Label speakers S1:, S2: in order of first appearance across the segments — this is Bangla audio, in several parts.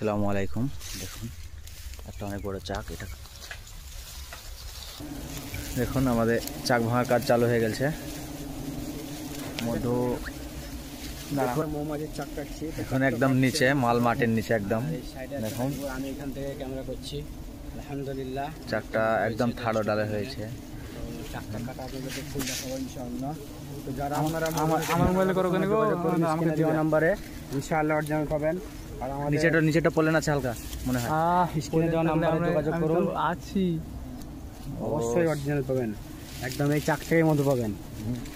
S1: আসসালামু আলাইকুম। দেখুন একটা অনেক বড় চাক, এটা দেখুন আমাদের চাক ভাঙার কাজ চালু হয়ে গেছে। মধু
S2: মৌমাছির চাক কাটছি
S1: এখন একদম নিচে, মাল মাটির নিচে একদম। দেখুন
S2: আমি এখান থেকে ক্যামেরা করছি। আলহামদুলিল্লাহ
S1: চাকটা একদম থাড়ো ডালে হয়েছে।
S2: চাকটা কাটা আপনাদের ফুল দেখাবো ইনশাআল্লাহ। তো যারা আপনারা
S3: আমার মোবাইলে করো কেন গো,
S2: আমাকে দেওয়া নম্বরে ইনশাআল্লাহ অরিজিনাল পাবেন। আর আমাদের
S1: নিচেটা পড়লেন আছে হালকা মনে হয়।
S2: স্ক্রিনে দেওয়া নম্বরে যোগাযোগ করুন,
S3: আছি
S2: অবশ্যই অরিজিনাল পাবেন। একদম এই চাক থেকে মধু পাবেন।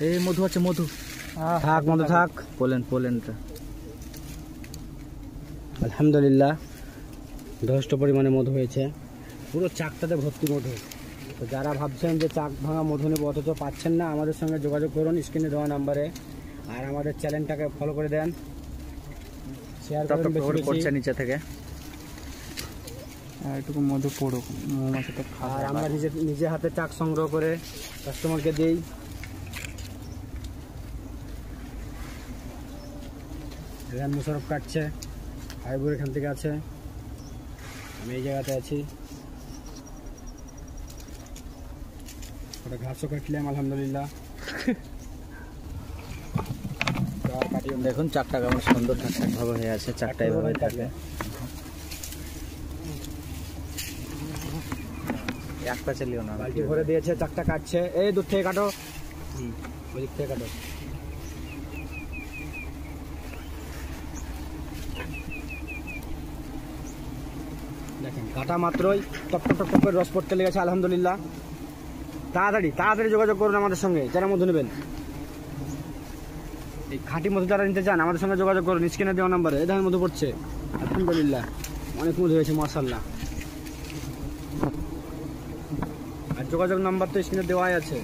S1: এই মধু আছে, মধু
S2: থাক মধু থাক।
S1: পোলেনটা
S2: আলহামদুলিল্লাহ যথেষ্ট পরিমাণে মধু হয়েছে, পুরো চাকটাতে ভর্তি মধু। তো যারা ভাবছেন যে চাক ভাঙা মধু নেব অথচ পাচ্ছেন না, আমাদের সঙ্গে যোগাযোগ করুন স্ক্রিনে দেওয়া নাম্বারে। আর আমাদের চ্যানেলটাকে ফলো করে দেন, শেয়ার করুন বেশি বেশি।
S1: নিচে থেকে
S3: একটু মধু পড়ুক, মৌমাছিটা
S2: আর আমরা নিজে হাতে চাক সংগ্রহ করে কাস্টমারকে দিই। রেহান মুশারফ কাটছে, হাইবুর এখান থেকে আছে, আমি এই জায়গাতে আছি। ওটা ঘাসও কাটলাম আলহামদুলিল্লাহ।
S1: দেখুন চাকটা কেমন সুন্দর ঠাকঠাক ভাবে হয়ে আছে। চাকটা এভাবে থাকে, এক পা চালিও না।
S2: বালতি ভরে দিয়েছে, চাকটা কাটছে। এই দূর থেকে কাটো, ওই দিক থেকে কাটো। দেখেন কাটা মাত্রই টপ টপ টপ করে রস পড়তে লেগেছে আলহামদুলিল্লাহ। তাড়াতাড়ি যোগাযোগ করুন আমাদের সঙ্গে যারা মধু নেবেন। এই খাঁটি মধু যারা নিতে চান আমাদের সঙ্গে যোগাযোগ করুন স্ক্রিনে দেওয়া নাম্বারে। এই ধরনের মধু পড়ছে আলহামদুলিল্লাহ, অনেক মধু হয়েছে মাশাআল্লাহ। আর যোগাযোগ নাম্বার তো স্ক্রিনে দেওয়াই আছে।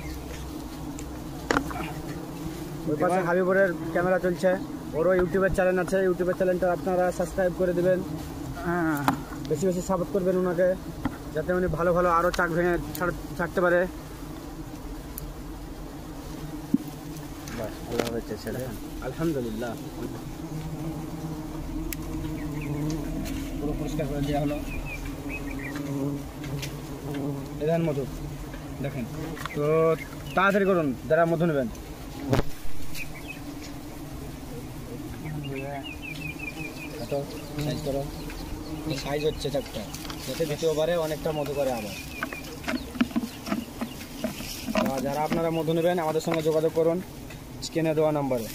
S2: ওই পাশে হাবিবুরের ক্যামেরা চলছে, ওরও ইউটিউবের চ্যানেল আছে। ইউটিউবের চ্যানেলটা আপনারা সাবস্ক্রাইব করে দেবেন, বেশি বেশি সাপোর্ট করবেন ওনাকে, যাতে উনি ভালো ভালো আরও চাক ভেঙে ছাড়তে পারে। আলহামদুলিল্লাহ পুরো পরিষ্কার করে দেওয়া হলো। এধান মধু দেখেন, তো তাড়াতাড়ি করুন যারা মধু নেবেন। সাইজ করো, সাইজ হচ্ছে চাকটা, যাতে দ্বিতীয়বারে অনেকটা মধু করে আবার। যারা আপনারা মধু নেবেন আমাদের সঙ্গে যোগাযোগ করুন স্ক্রিনে দেওয়া নাম্বারে।